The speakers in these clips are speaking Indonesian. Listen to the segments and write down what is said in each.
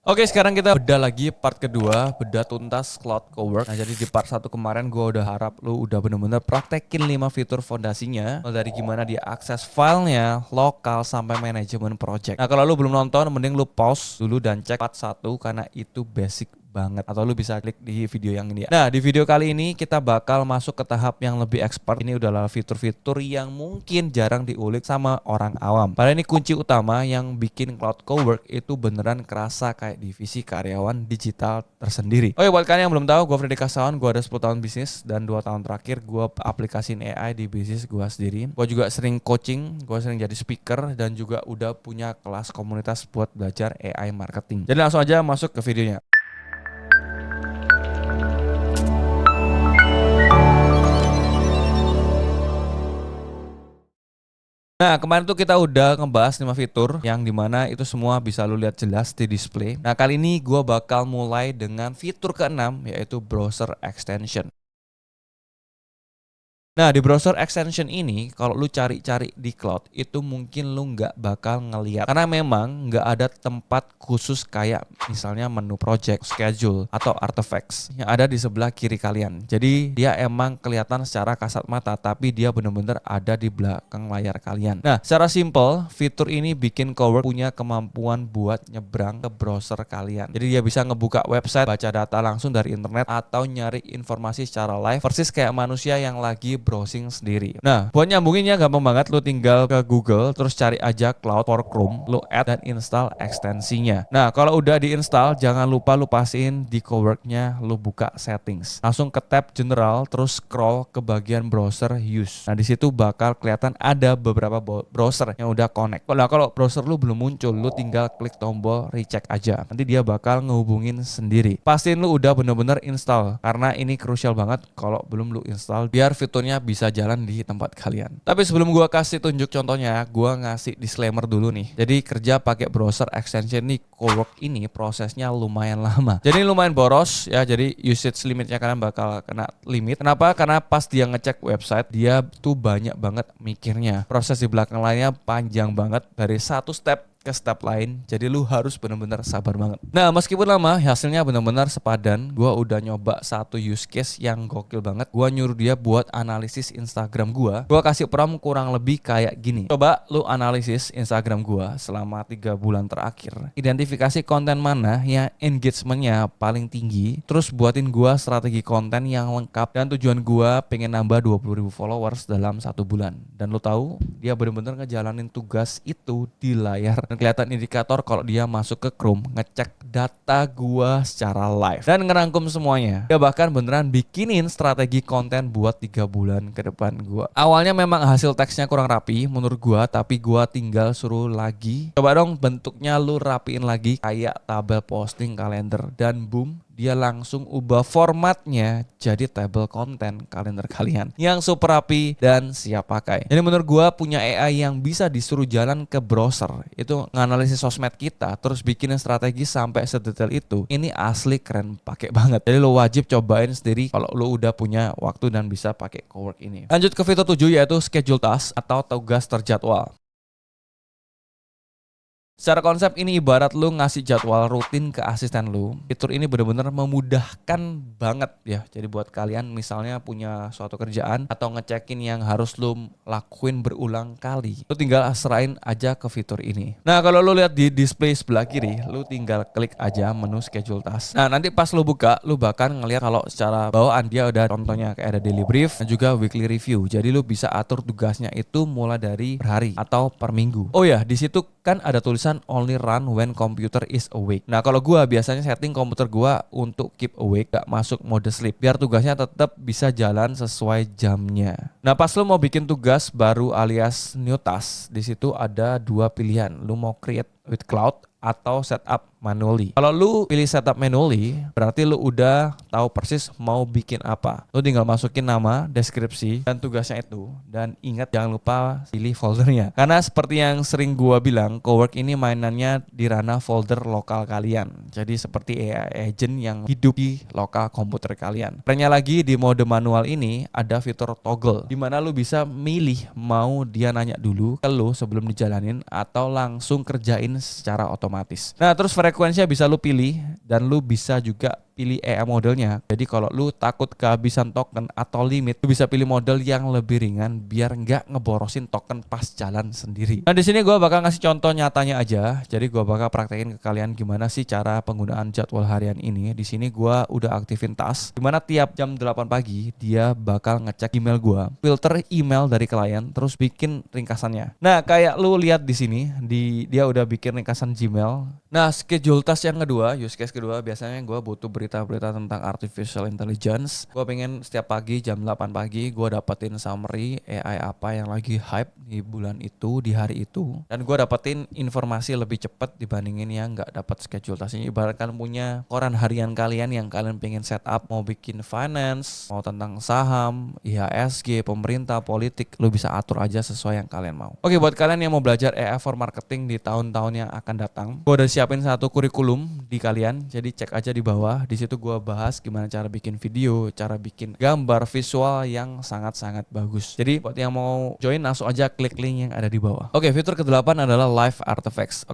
Oke, sekarang kita beda lagi part kedua, beda tuntas Cloud Cowork. Nah, jadi di part 1 kemarin gue udah harap lu udah bener-bener praktekin 5 fitur fondasinya. Dari gimana dia akses filenya, lokal, sampai manajemen project. Nah, kalau lu belum nonton, mending lu pause dulu dan cek part 1 karena itu basic banget. Atau lu bisa klik di video yang ini ya. Nah, di video kali ini kita bakal masuk ke tahap yang lebih expert. Ini adalah fitur-fitur yang mungkin jarang diulik sama orang awam. Padahal ini kunci utama yang bikin Cloud Cowork itu beneran kerasa kayak divisi karyawan digital tersendiri. Oke, buat kalian yang belum tahu, gue Freddy Kasawan, gue ada 10 tahun bisnis dan 2 tahun terakhir gue aplikasiin AI di bisnis gue sendiri. Gue juga sering coaching, gue sering jadi speaker dan juga udah punya kelas komunitas buat belajar AI marketing. Jadi langsung aja masuk ke videonya. Nah, kemarin tuh kita udah ngebahas 5 fitur yang dimana itu semua bisa lu lihat jelas di display. Nah, kali ini gua bakal mulai dengan fitur ke-6 yaitu browser extension. Nah, di browser extension ini, kalau lu cari-cari di cloud, itu mungkin lu nggak bakal ngeliat. Karena memang nggak ada tempat khusus kayak misalnya menu project, schedule, atau artifacts yang ada di sebelah kiri kalian. Jadi dia emang kelihatan secara kasat mata, tapi dia bener-bener ada di belakang layar kalian. Nah, secara simple, fitur ini bikin Cowork punya kemampuan buat nyebrang ke browser kalian. Jadi dia bisa ngebuka website, baca data langsung dari internet, atau nyari informasi secara live, persis kayak manusia yang lagi browsing sendiri. Nah, buat nyambunginnya gampang banget, lu tinggal ke Google, terus cari aja Cloud for Chrome, lu add dan install ekstensinya. Nah, kalau udah diinstal, jangan lupa lu pastiin di Cowork-nya, lu buka settings. Langsung ke tab General, terus scroll ke bagian browser use. Nah, di situ bakal kelihatan ada beberapa browser yang udah connect. Nah, kalau browser lu belum muncul, lu tinggal klik tombol recheck aja. Nanti dia bakal ngehubungin sendiri. Pastiin lu udah bener-bener install, karena ini crucial banget kalau belum lu install, biar fiturnya bisa jalan di tempat kalian. Tapi sebelum gua kasih tunjuk contohnya, gua ngasih disclaimer dulu nih. Jadi kerja pakai browser extension nih Cowork ini prosesnya lumayan lama. Jadi lumayan boros ya, jadi usage limitnya kalian bakal kena limit. Kenapa? Karena pas dia ngecek website, dia tuh banyak banget mikirnya. Proses di belakang lainnya panjang banget dari satu step ke step lain, jadi lu harus benar-benar sabar banget. Nah, meskipun lama, hasilnya benar-benar sepadan. Gua udah nyoba satu use case yang gokil banget. Gua nyuruh dia buat analisis Instagram gua. Gua kasih prompt kurang lebih kayak gini. Coba lu analisis Instagram gua selama 3 bulan terakhir. Identifikasi konten mana yang engagementnya paling tinggi. Terus buatin gua strategi konten yang lengkap. Dan tujuan gua pengen nambah 20.000 followers dalam 1 bulan. Dan lu tahu, dia benar-benar ngejalanin tugas itu di layar. Dan kelihatan indikator kalau dia masuk ke Chrome, ngecek data gua secara live dan ngerangkum semuanya. Dia bahkan beneran bikinin strategi konten buat 3 bulan ke depan gua. Awalnya memang hasil teksnya kurang rapi menurut gua, tapi gua tinggal suruh lagi. Coba dong bentuknya lu rapiin lagi kayak tabel posting kalender, dan boom, dia langsung ubah formatnya jadi table konten kalender kalian yang super rapi dan siap pakai. Jadi menurut gua punya AI yang bisa disuruh jalan ke browser, itu nganalisis sosmed kita, terus bikin strategi sampai sedetail itu. Ini asli keren, pakai banget. Jadi lo wajib cobain sendiri kalau lo udah punya waktu dan bisa pakai Cowork ini. Lanjut ke fitur 7 yaitu schedule task atau tugas terjadwal. Secara konsep ini ibarat lu ngasih jadwal rutin ke asisten lu. Fitur ini benar-benar memudahkan banget ya. Jadi buat kalian misalnya punya suatu kerjaan atau ngecekin yang harus lu lakuin berulang kali, lu tinggal serahin aja ke fitur ini. Nah, kalau lu lihat di display sebelah kiri, lu tinggal klik aja menu schedule task. Nah, nanti pas lu buka, lu bahkan ngelihat kalau secara bawaan dia udah contohnya kayak ada daily brief dan juga weekly review. Jadi lu bisa atur tugasnya itu mulai dari per hari atau per minggu. Oh ya, di situ kan ada tulisan only run when computer is awake. Nah, kalau gua biasanya setting komputer gua untuk keep awake, gak masuk mode sleep, biar tugasnya tetap bisa jalan sesuai jamnya. Nah, pas lu mau bikin tugas baru alias new task, di situ ada 2 pilihan. Lu mau create with cloud atau setup manually. Kalau lu pilih setup manually, berarti lu udah tahu persis mau bikin apa. Lu tinggal masukin nama, deskripsi, dan tugasnya itu. Dan ingat jangan lupa pilih foldernya. Karena seperti yang sering gua bilang, Cowork ini mainannya di ranah folder lokal kalian. Jadi seperti AI agent yang hidup di lokal komputer kalian. Kerennya lagi, di mode manual ini ada fitur toggle, di mana lu bisa milih mau dia nanya dulu ke lu sebelum dijalanin atau langsung kerjain secara otomatis. Nah, terus frekuensinya bisa lu pilih dan lu bisa juga pilih EA modelnya. Jadi kalau lu takut kehabisan token atau limit, lu bisa pilih model yang lebih ringan biar nggak ngeborosin token pas jalan sendiri. Nah di sini gue bakal ngasih contoh nyatanya aja. Jadi gue bakal praktekin ke kalian gimana sih cara penggunaan jadwal harian ini. Di sini gue udah aktifin task, dimana tiap jam 8 pagi dia bakal ngecek email gue, filter email dari klien, terus bikin ringkasannya. Nah kayak lu lihat di sini, dia udah bikin ringkasan Gmail. Nah schedule task yang kedua, use case kedua, biasanya gue butuh berita-berita tentang artificial intelligence. Gue pengen setiap pagi jam 8 pagi gue dapetin summary AI apa yang lagi hype di bulan itu, di hari itu, dan gue dapetin informasi lebih cepat dibandingin yang nggak dapat schedule task. Ini ibaratkan punya koran harian kalian yang kalian pengen setup, mau bikin finance, mau tentang saham, IHSG, pemerintah, politik, lu bisa atur aja sesuai yang kalian mau. Oke, buat kalian yang mau belajar AI for marketing di tahun-tahun yang akan datang, gue udah siapin satu kurikulum di kalian, jadi cek aja di bawah. Di situ gue bahas gimana cara bikin video, cara bikin gambar visual yang sangat-sangat bagus. Jadi buat yang mau join langsung aja klik link yang ada di bawah. Oke, fitur ke-8 adalah live artifacts.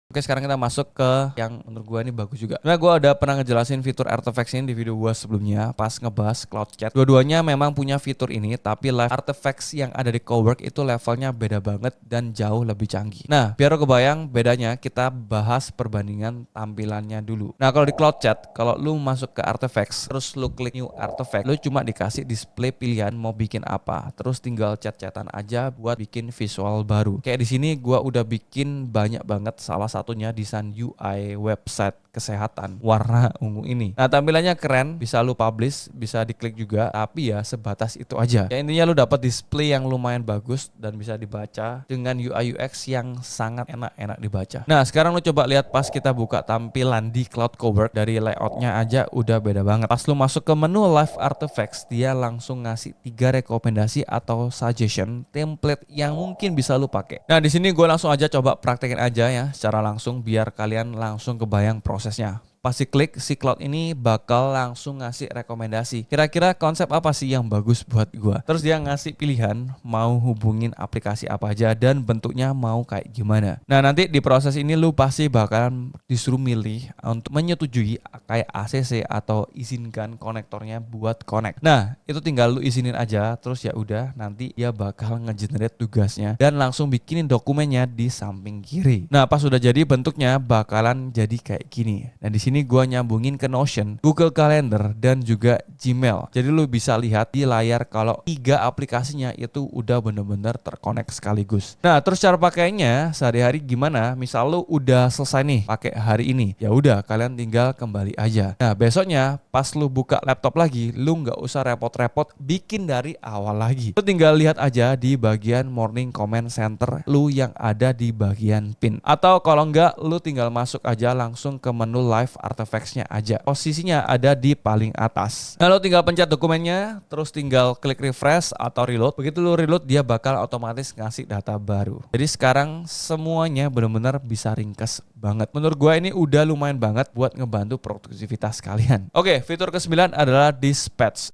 Oke, sekarang kita masuk ke yang menurut gue ini bagus juga. Nah, gue udah pernah ngejelasin fitur artifacts ini di video gue sebelumnya pas ngebahas cloud chat. Dua-duanya memang punya fitur ini, tapi live artifacts yang ada di Cowork itu levelnya beda banget dan jauh lebih canggih. Nah, biar lo kebayang bedanya, kita bahas perbandingan tampilannya dulu. Nah, kalau di cloud chat, kalau lu masuk ke artifacts, terus lu klik new artifact, lu cuma dikasih display pilihan mau bikin apa. Terus tinggal chat-chatan aja buat bikin visual baru. Kayak di sini gue udah bikin banyak banget, salah satunya desain UI website kesehatan warna ungu ini. Nah tampilannya keren, bisa lu publish, bisa diklik juga, tapi ya sebatas itu aja. Ya intinya lu dapat display yang lumayan bagus dan bisa dibaca dengan UI UX yang sangat enak dibaca. Nah sekarang lu coba lihat pas kita buka tampilan di Cloud Cowork, dari layoutnya aja udah beda banget. Pas lu masuk ke menu Live Artifacts, dia langsung ngasih 3 rekomendasi atau suggestion template yang mungkin bisa lu pakai. Nah di sini gue langsung aja coba praktekin aja ya secara langsung biar kalian langsung kebayang prosesnya. Pas klik, si Cloud ini bakal langsung ngasih rekomendasi. Kira-kira konsep apa sih yang bagus buat gua? Terus dia ngasih pilihan mau hubungin aplikasi apa aja dan bentuknya mau kayak gimana. Nah nanti di proses ini lu pasti bakalan disuruh milih untuk menyetujui kayak ACC atau izinkan konektornya buat connect. Nah itu tinggal lu izinin aja, terus ya udah nanti dia bakal ngegenerate tugasnya dan langsung bikinin dokumennya di samping kiri. Nah pas udah jadi bentuknya bakalan jadi kayak gini. Dan di sini gue nyambungin ke Notion, Google Calendar, dan juga Gmail. Jadi lu bisa lihat di layar kalau 3 aplikasinya itu udah bener-bener terkonek sekaligus. Nah, terus cara pakainya sehari-hari gimana? Misal lu udah selesai nih pakai hari ini, ya udah kalian tinggal kembali aja. Nah, besoknya pas lu buka laptop lagi, lu nggak usah repot-repot bikin dari awal lagi. Lu tinggal lihat aja di bagian Morning Comment Center lu yang ada di bagian pin. Atau kalau nggak, lu tinggal masuk aja langsung ke menu Live Artifacts-nya aja. Posisinya ada di paling atas. Nah, lo tinggal pencet dokumennya, terus tinggal klik refresh atau reload. Begitu lo reload, dia bakal otomatis ngasih data baru. Jadi sekarang semuanya benar-benar bisa ringkas banget. Menurut gue ini udah lumayan banget buat ngebantu produktivitas kalian. Oke, fitur ke-9 adalah Dispatch.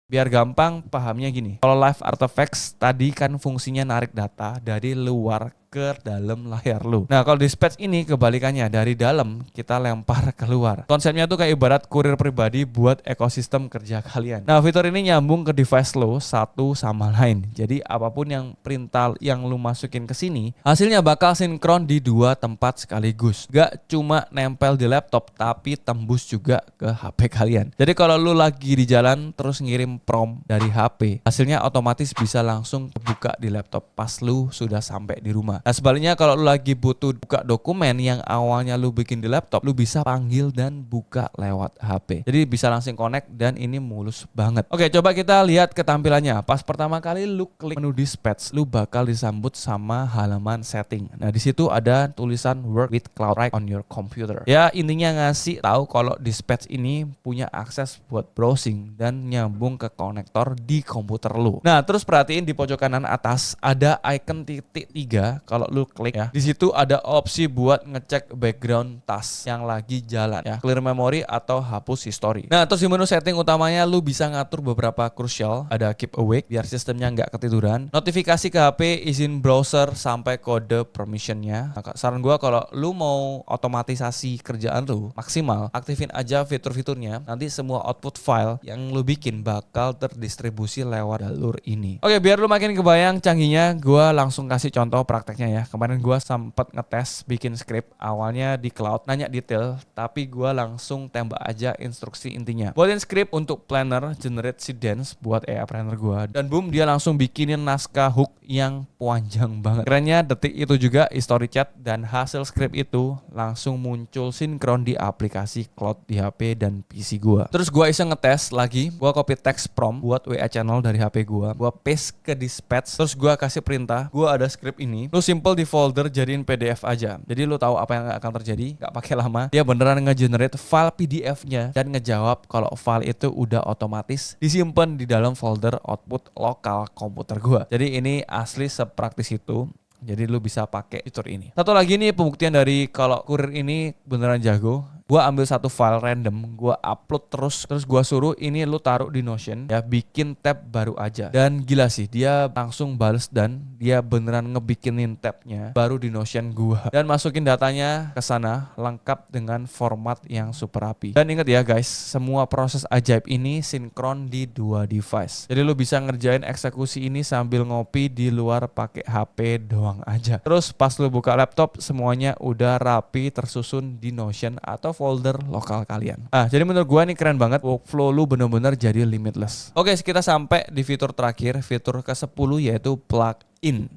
Biar gampang pahamnya gini. Kalau Live Artifacts tadi kan fungsinya narik data dari luar ke dalam layar lu. Nah kalau Dispatch ini kebalikannya, dari dalam kita lempar keluar. Konsepnya tuh kayak ibarat kurir pribadi buat ekosistem kerja kalian. Nah fitur ini nyambung ke device lo satu sama lain. Jadi apapun yang perintah yang lu masukin ke sini, hasilnya bakal sinkron di 2 tempat sekaligus. Gak cuma nempel di laptop, tapi tembus juga ke HP kalian. Jadi kalau lu lagi di jalan terus ngirim prompt dari HP, hasilnya otomatis bisa langsung kebuka di laptop pas lu sudah sampai di rumah. Nah sebaliknya kalau lu lagi butuh buka dokumen yang awalnya lu bikin di laptop, lu bisa panggil dan buka lewat HP. Jadi bisa langsung connect dan ini mulus banget. Oke, coba kita lihat ketampilannya. Pas pertama kali lu klik menu Dispatch, lu bakal disambut sama halaman setting. Nah di situ ada tulisan Work with Cloud right on your computer. Ya intinya ngasih tahu kalau Dispatch ini punya akses buat browsing dan nyambung ke konektor di komputer lu. Nah terus perhatiin di pojok kanan atas ada icon titik 3. kalau lu klik ya, di situ ada opsi buat ngecek background task yang lagi jalan ya, clear memory atau hapus history. Nah, terus di menu setting utamanya lu bisa ngatur beberapa crucial, ada keep awake biar sistemnya nggak ketiduran, notifikasi ke HP, izin browser sampai kode permissionnya. Nah, saran gua kalau lu mau otomatisasi kerjaan lu maksimal, aktifin aja fitur-fiturnya. Nanti semua output file yang lu bikin bakal terdistribusi lewat jalur ini. Oke, biar lu makin kebayang canggihnya, gua langsung kasih contoh prakteknya ya. Kemarin gua sempet ngetes bikin script awalnya di cloud, nanya detail, tapi gua langsung tembak aja instruksi intinya. Buatin script untuk planner, generate si dance buat AI planner gua, dan boom, dia langsung bikinin naskah hook yang panjang banget. Kerennya detik itu juga history chat dan hasil script itu langsung muncul sinkron di aplikasi cloud di HP dan PC gua. Terus gua iseng ngetes lagi, gua copy text prompt buat WA channel dari HP gua paste ke dispatch, terus gua kasih perintah, gua ada script ini, lu simple di folder jadiin PDF aja. Jadi lu tahu apa yang akan terjadi, gak pakai lama. Dia beneran nge-generate file PDF-nya dan ngejawab kalau file itu udah otomatis disimpan di dalam folder output lokal komputer gua. Jadi ini asli sepraktis itu. Jadi lu bisa pakai fitur ini. Satu lagi nih pembuktian dari kalau kurir ini beneran jago. Gua ambil satu file random, gua upload terus gua suruh ini lu taruh di Notion ya, bikin tab baru aja. Dan gila sih, dia langsung bales dan dia beneran ngebikinin tabnya baru di Notion gua. Dan masukin datanya ke sana lengkap dengan format yang super rapi. Dan ingat ya guys, semua proses ajaib ini sinkron di dua device. Jadi lu bisa ngerjain eksekusi ini sambil ngopi di luar pakai HP doang aja. Terus pas lu buka laptop semuanya udah rapi tersusun di Notion atau folder lokal kalian. Jadi menurut gua ini keren banget, workflow lu bener-bener jadi limitless. Oke, kita sampai di fitur terakhir, fitur ke-10 yaitu plugin.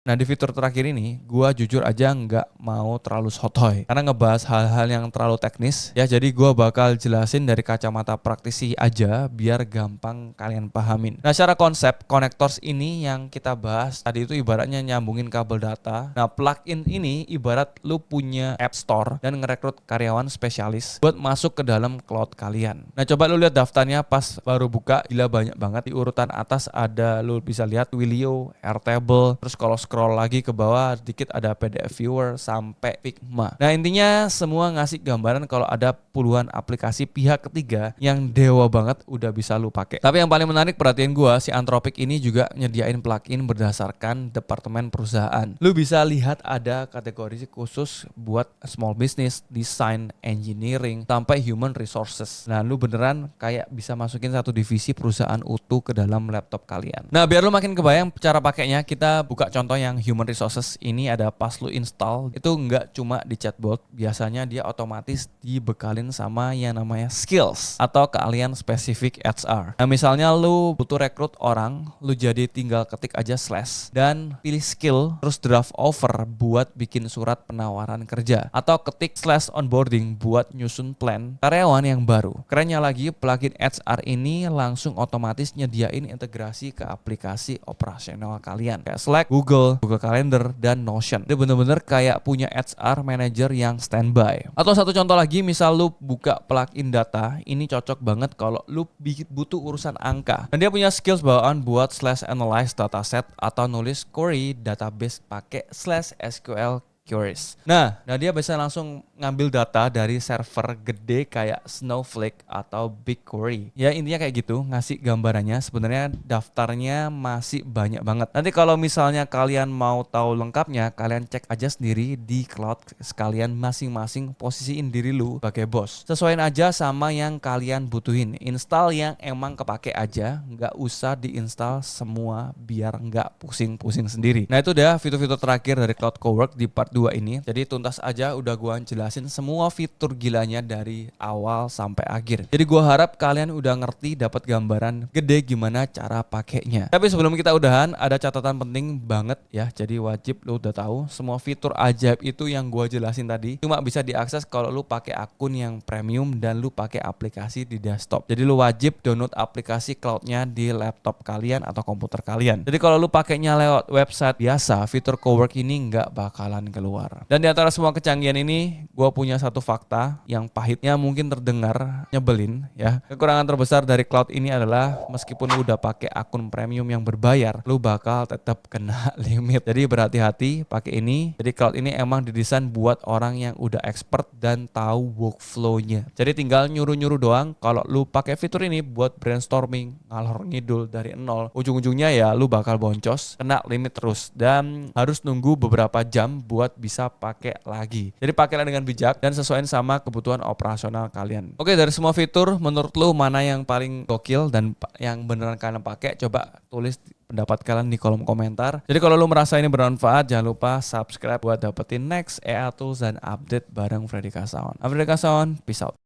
Nah, di fitur terakhir ini, gua jujur aja nggak mau terlalu sotoy karena ngebahas hal-hal yang terlalu teknis ya. Jadi gua bakal jelasin dari kacamata praktisi aja biar gampang kalian pahamin. Nah, secara konsep connectors ini yang kita bahas tadi itu ibaratnya nyambungin kabel data. Nah, plugin ini ibarat lu punya app store dan ngerekrut karyawan spesialis buat masuk ke dalam cloud kalian. Nah, coba lu lihat daftarnya pas baru buka, gila banyak banget. Di urutan atas ada, lu bisa lihat Twilio, Airtable, terus kalau scroll lagi ke bawah dikit ada PDF Viewer sampai Figma. Nah, intinya semua ngasih gambaran kalau ada puluhan aplikasi pihak ketiga yang dewa banget udah bisa lu pakai. Tapi yang paling menarik perhatian gua, si Anthropic ini juga nyediain plugin berdasarkan departemen perusahaan. Lu bisa lihat ada kategori khusus buat small business, design, engineering, sampai human resources. Nah, lu beneran kayak bisa masukin satu divisi perusahaan utuh ke dalam laptop kalian. Nah, biar lu makin kebayang cara pakainya, kita buka contoh yang human resources. Ini ada pas lu install, itu nggak cuma di chatbot, biasanya dia otomatis dibekalin sama yang namanya skills atau keahlian spesifik HR. Nah, misalnya lu butuh rekrut orang, lu jadi tinggal ketik aja slash dan pilih skill, terus draft offer buat bikin surat penawaran kerja, atau ketik slash onboarding buat nyusun plan karyawan yang baru. Kerennya lagi, plugin HR ini langsung otomatis nyediain integrasi ke aplikasi operasional kalian kayak Slack, Google Calendar, dan Notion. Itu bener-bener kayak punya HR manager yang standby. Atau satu contoh lagi, misal lu buka plugin data, ini cocok banget kalau lu butuh urusan angka. Dan dia punya skills bawaan buat slash analyze dataset atau nulis query database pakai slash SQL queries. Nah, dia bisa langsung ngambil data dari server gede kayak Snowflake atau BigQuery. Ya, intinya kayak gitu, ngasih gambarannya. Sebenarnya daftarnya masih banyak banget. Nanti kalau misalnya kalian mau tahu lengkapnya, kalian cek aja sendiri di cloud sekalian, masing-masing posisiin diri lu sebagai bos. Sesuaiin aja sama yang kalian butuhin. Install yang emang kepake aja, nggak usah diinstal semua biar nggak pusing-pusing sendiri. Nah, itu udah fitur-fitur terakhir dari Cloud Cowork di part 2 ini. Jadi tuntas aja udah gua jelasin semua fitur gilanya dari awal sampai akhir. Jadi gua harap kalian udah ngerti, dapat gambaran gede gimana cara pakainya. Tapi sebelum kita udahan, ada catatan penting banget ya. Jadi wajib lu udah tahu semua fitur ajaib itu yang gua jelasin tadi cuma bisa diakses kalau lu pakai akun yang premium dan lu pakai aplikasi di desktop. Jadi lu wajib download aplikasi cloudnya di laptop kalian atau komputer kalian. Jadi kalau lu pakainya lewat website biasa, fitur Cowork ini nggak bakalan keluar. Dan di antara semua kecanggihan ini, gue punya satu fakta yang pahitnya mungkin terdengar nyebelin ya. Kekurangan terbesar dari cloud ini adalah meskipun lu udah pakai akun premium yang berbayar, lu bakal tetap kena limit. Jadi berhati-hati pakai ini. Jadi cloud ini emang didesain buat orang yang udah expert dan tahu workflow-nya. Jadi tinggal nyuruh-nyuruh doang. Kalau lu pakai fitur ini buat brainstorming, ngalor ngidul dari nol, ujung-ujungnya ya lu bakal boncos, kena limit terus dan harus nunggu beberapa jam buat bisa pakai lagi. Jadi pakailah dengan bijak dan sesuaiin sama kebutuhan operasional kalian. Oke, dari semua fitur menurut lu mana yang paling gokil dan yang beneran kalian pakai? Coba tulis pendapat kalian di kolom komentar. Jadi kalau lu merasa ini bermanfaat, jangan lupa subscribe buat dapetin next EA Tools dan update bareng Freddy Kasaon. I'm Freddy Kasaon, peace out.